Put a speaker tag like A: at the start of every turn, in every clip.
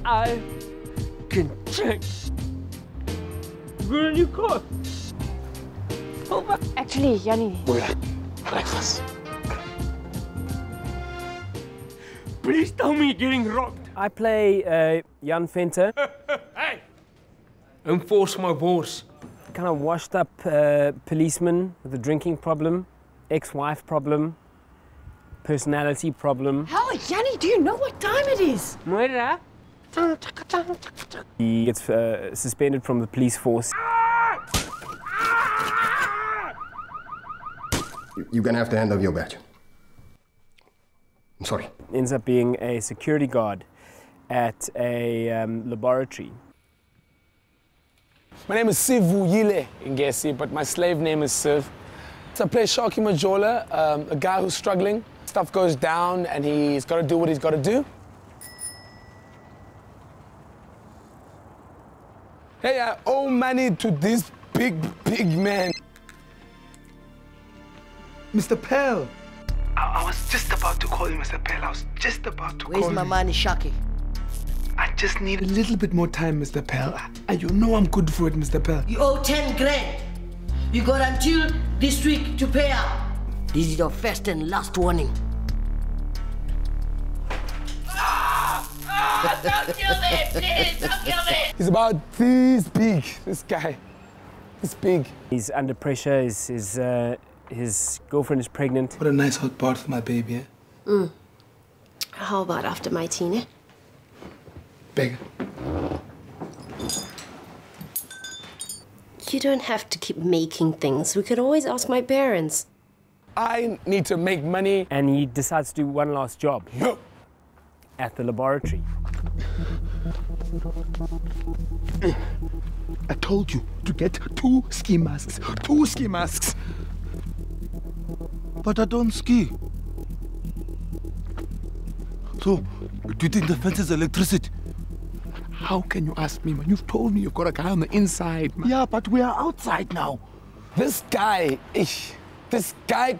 A: I can check. Good on your car.
B: Actually, Yanni.
A: Breakfast. Please tell me you're getting robbed.
C: I play Jan Venter.
A: Hey! Enforce my boss.
C: Kind of washed up policeman with a drinking problem, ex-wife problem, personality problem.
B: Hell, Yanni, do you know what time it is?
A: Moira?
C: He gets suspended from the police force.
D: You're gonna have to hand over your badge. I'm sorry.
C: Ends up being a security guard at a laboratory.
E: My name is Sivuyile Ngesi, but my slave name is Siv. So I play Sharky Majola, a guy who's struggling. Stuff goes down and he's got to do what he's got to do. Hey, I owe money to this big man.
F: Mr. Pell. I was just about to call you Mr. Pell. I was just about to call you.
G: Where's my money, Sharky?
F: I just need a little bit more time, Mr. Pell. And you know I'm good for it, Mr. Pell.
G: You owe 10 grand. You got until this week to pay out. This is your first and last warning.
B: Don't kill me, please, don't kill me.
E: He's about this big, this guy. He's big.
C: He's under pressure, his girlfriend is pregnant.
F: What a nice hot bath for my baby, eh?
B: How about after my teen, eh?
F: Beg.
B: You don't have to keep making things. We could always ask my parents.
E: I need to make money.
C: And he decides to do one last job at the laboratory.
F: I told you to get 2 ski masks. 2 ski masks. But I don't ski. So, do you think the fence is electricity? How can you ask me, man? You've told me you've got a guy on the inside, man. Yeah, but we are outside now.
E: This guy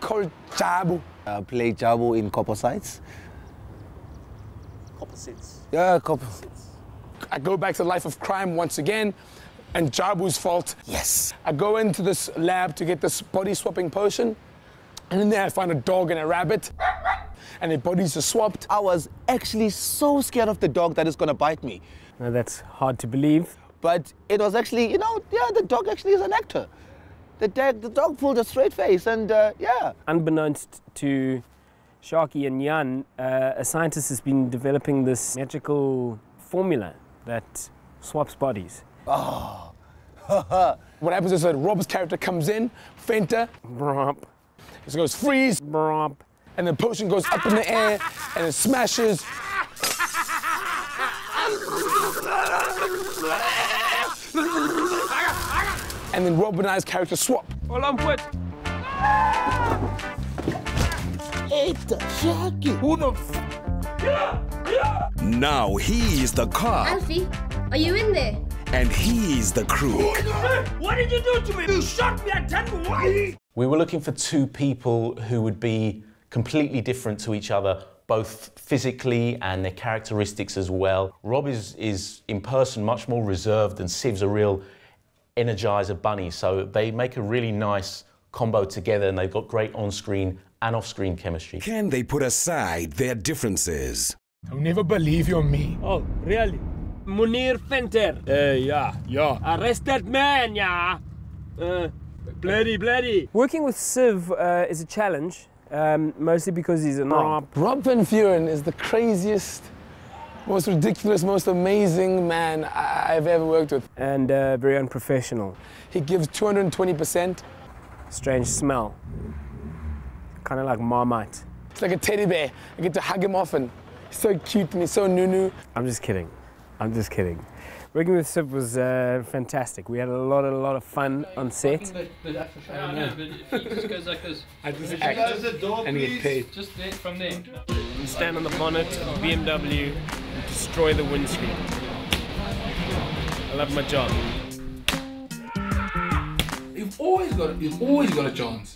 E: called Jabu.
H: I play Jabu in Copposites.
A: Opposites.
H: Yeah, Copposites.
E: I go back to the life of crime once again, and Jabu's fault.
H: Yes.
E: I go into this lab to get this body swapping potion, and in there I find a dog and a rabbit, and their bodies are swapped.
H: I was actually so scared of the dog that it's gonna bite me.
C: Now, that's hard to believe.
H: But it was actually, the dog actually is an actor. The dog pulled a straight face, and yeah.
C: Unbeknownst to Sharky and Jan, a scientist has been developing this magical formula that swaps bodies.
H: Oh.
E: What happens is that Rob's character comes in, Fenter,
C: Bromp.
E: it goes freeze,
C: Bromp.
E: and the potion goes up in the air, and it smashes. And then Rob and I's character swap.
A: Hold on, foot.
H: It's Sharky.
A: Who the f...
I: Now he's the cop.
J: Alfie, are you in there?
I: And he's the crook.
A: What did you do to me? You shot me and tell me why.
K: We were looking for 2 people who would be completely different to each other, both physically and their characteristics as well. Rob is in person much more reserved, and Siv's a real energizer bunny, so they make a really nice combo together, and they've got great on-screen and off-screen chemistry.
I: Can they put aside their differences?
E: I'll never believe you're me.
A: Oh, really? Munir Venter. Yeah. Arrest that man, yeah. Bloody.
C: Working with Siv is a challenge, mostly because he's a knob.
E: Rob Van Vuuren is the craziest, most ridiculous, most amazing man I've ever worked with.
C: And very unprofessional.
E: He gives 220%.
C: Strange smell. Kind of like Marmite.
E: It's like a teddy bear. I get to hug him often. He's so cute and he's so nunu.
C: I'm just kidding. Working with Siv was fantastic. We had a lot of fun on set.
L: No, but if he just goes like this.
E: I just act and get paid.
L: Just there, from there.
C: You stand on the bonnet of the BMW and destroy the windscreen. I love my job.
F: You've always got a chance.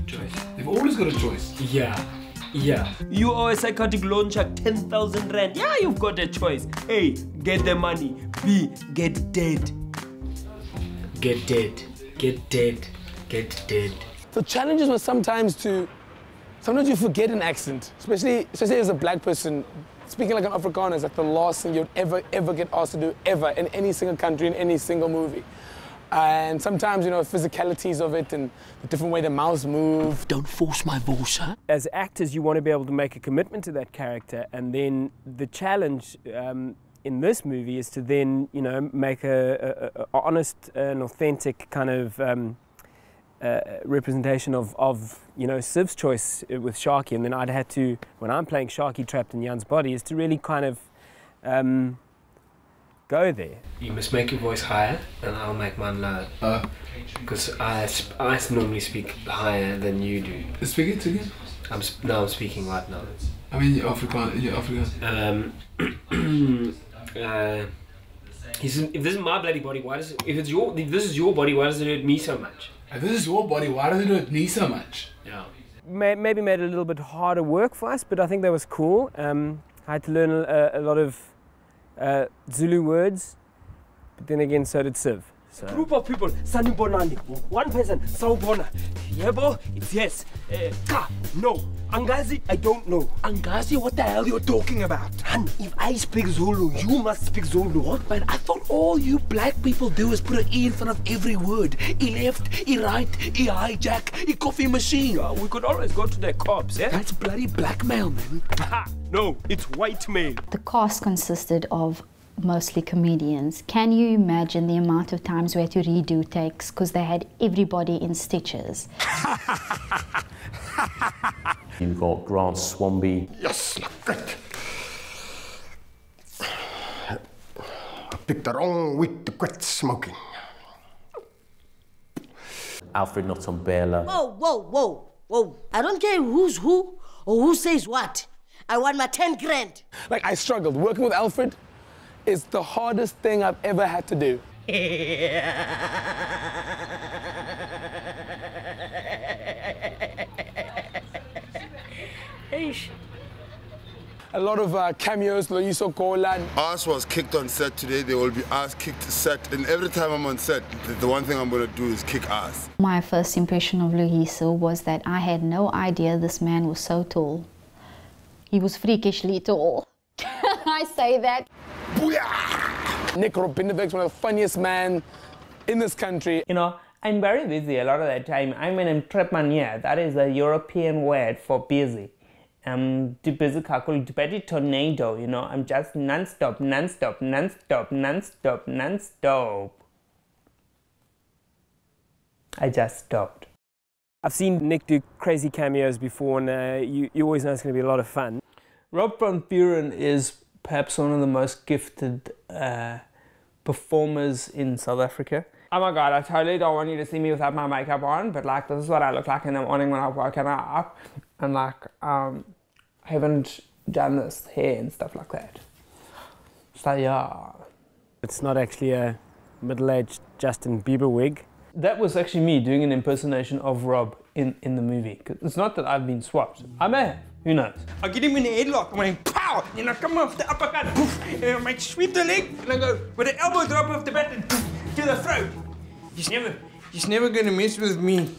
F: Choice. You've always got a choice.
C: Yeah.
A: Yeah. You owe a psychotic loan shark 10,000 rand. Yeah, you've got a choice. A, get the money. B, get dead. Get dead. Get dead. Get dead.
E: The challenges were sometimes you forget an accent, especially as a black person. Speaking like an Afrikaner is like the last thing you'd ever get asked to do, ever, in any single country, in any single movie. And sometimes, physicalities of it and the different way the mouths move. Don't force my voice, huh?
C: As actors, you want to be able to make a commitment to that character, and then the challenge in this movie is to then, make a honest and authentic kind of representation of Siv's choice with Sharky, and then I'd had to, when I'm playing Sharky trapped in Jan's body, is to really kind of go there.
A: You must make your voice higher, and I'll make mine lower. Because I normally speak higher than you do.
F: Speak it again.
A: I'm speaking right now.
F: I mean, you're African.
A: If this is my bloody body, why does it? If this is your body, why does it hurt me so much?
F: If this is your body, why does it hurt me so much?
A: Yeah.
C: Maybe made it a little bit harder work for us, but I think that was cool. I had to learn a lot of Zulu words, but then again, so did Siv. So.
A: Group of people, Sanibonani. One person, Sawubona. Yebo, it's yes. Ka, no. Angazi, I don't know.
F: Angazi, what the hell are you talking about?
A: And if I speak Zulu, you must speak Zulu.
F: What, man? I thought all you black people do is put an E in front of every word. E left, E right, E hijack, E coffee machine.
A: Yeah, we could always go to the cops, yeah?
F: That's bloody blackmail, man.
A: Ha! No, it's white mail.
M: The cast consisted of mostly comedians. Can you imagine the amount of times we had to redo takes because they had everybody in stitches?
K: You've got Grant Swanby.
D: Yes, great. I picked the wrong week to quit smoking.
K: Alfred Ntombela.
G: Whoa. I don't care who's who or who says what. I want my 10 grand.
E: Like, I struggled. Working with Alfred is the hardest thing I've ever had to do. A lot of cameos, Loyiso Gola.
N: Ass was kicked on set today. There will be ass kicked set. And every time I'm on set, the one thing I'm going to do is kick ass.
M: My first impression of Loyiso was that I had no idea this man was so tall. He was freakishly tall. Can I say that?
E: Booyah! Nick Rabinowitz, one of the funniest men in this country.
O: I'm very busy a lot of the time. I'm an entrepreneur. That is a European word for busy. I'm too busy calculating, too tornado, I'm just non-stop. I just stopped.
C: I've seen Nick do crazy cameos before, and you always know it's going to be a lot of fun.
O: Rob Van Vuuren is perhaps one of the most gifted performers in South Africa. Oh my God, I totally don't want you to see me without my makeup on, but this is what I look like in the morning when I've woken up. And I haven't done this hair and stuff like that. So yeah.
C: It's not actually a middle-aged Justin Bieber wig.
O: That was actually me doing an impersonation of Rob in the movie. It's not that I've been swapped. I may have. Who knows?
P: I'll get him in the headlock. I'm going, pow! And I come off the uppercut, poof, and I might sweep the leg, and I go with an elbow drop off the bat and poof, to the throat. He's never gonna mess with me,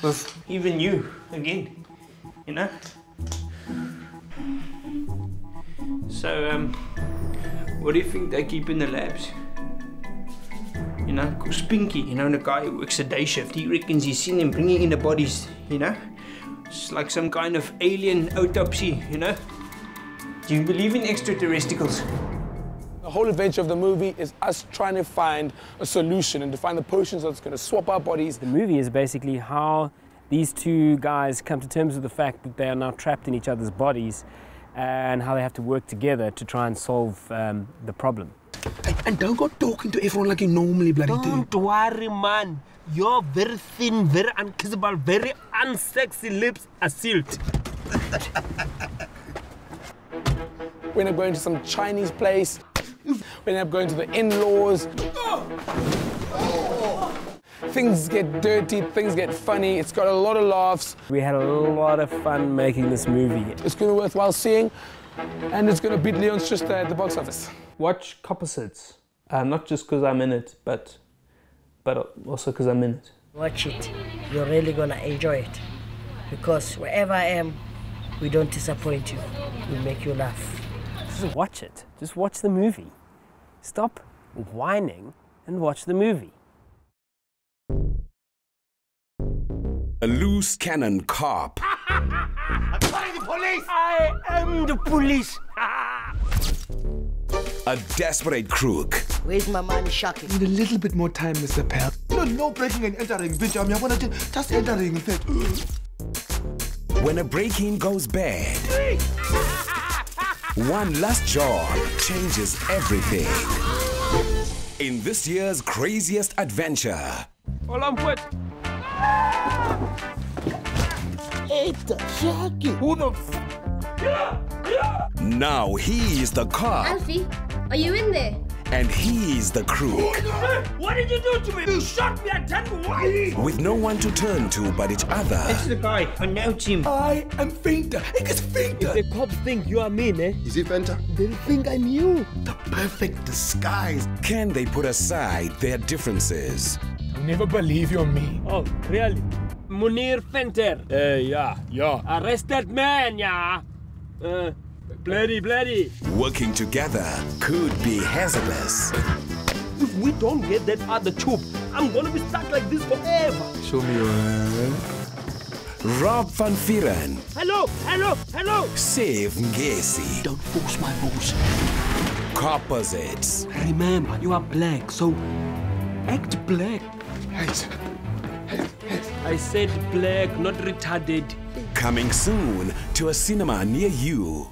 P: with even you again, So, what do you think they keep in the labs? Cause Pinky, the guy who works a day shift, he reckons he's seen them bringing in the bodies, It's like some kind of alien autopsy, Do you believe in extraterrestrials?
E: The whole adventure of the movie is us trying to find a solution and to find the potions that's going to swap our bodies.
C: The movie is basically how these two guys come to terms with the fact that they are now trapped in each other's bodies and how they have to work together to try and solve the problem.
F: And don't go talking to everyone like you normally bloody do.
A: Don't worry, man. Your very thin, very unkissable, very unsexy lips are sealed.
E: We end up going to some Chinese place. We end up going to the in-laws. things get dirty, things get funny. It's got a lot of laughs.
C: We had a lot of fun making this movie.
E: It's going to be worthwhile seeing, and it's going to beat Leon's Sister at the box office.
O: Watch Copposites. Not just because I'm in it, but also because I'm in it.
G: Watch it. You're really going to enjoy it. Because wherever I am, we don't disappoint you. We make you laugh.
C: Just watch it. Just watch the movie. Stop whining and watch the movie.
I: A loose cannon cop.
F: I'm calling the police!
A: I am the police.
I: A desperate crook.
G: Where's my man Shaki?
F: Need a little bit more time, Mr. Pell. No breaking and entering, bitch. I want to just entering, in fact.
I: When a break-in goes bad, one last job changes everything. In this year's craziest adventure.
A: Hold on, put.
H: It's Shaki.
A: Who the
I: Now he's the cop.
J: Alfie, are you in there?
I: And he's the crook.
A: What did you do to me? You shot me at 10. Why?
I: With no one to turn to but each other.
A: It's the guy. I know him.
F: I am Feinter. It is Feinter.
A: If the cops think you are mean, eh?
D: Is it Fenta?
F: They'll think I'm you. The perfect disguise.
I: Can they put aside their differences?
E: I'll never believe you're me.
A: Oh, really? Munir Fenter. Yeah. Arrested man, yeah. Bloody.
I: Working together could be hazardous.
A: If we don't get that other tube, I'm gonna be stuck like this forever.
F: Show me your hand.
I: Rob Van Vuuren.
A: Hello.
I: Siv Ngesi.
F: Don't force my moves.
I: Copposites.
A: Remember, you are black, so act black.
F: Hey.
A: I said black, not retarded.
I: Coming soon to a cinema near you.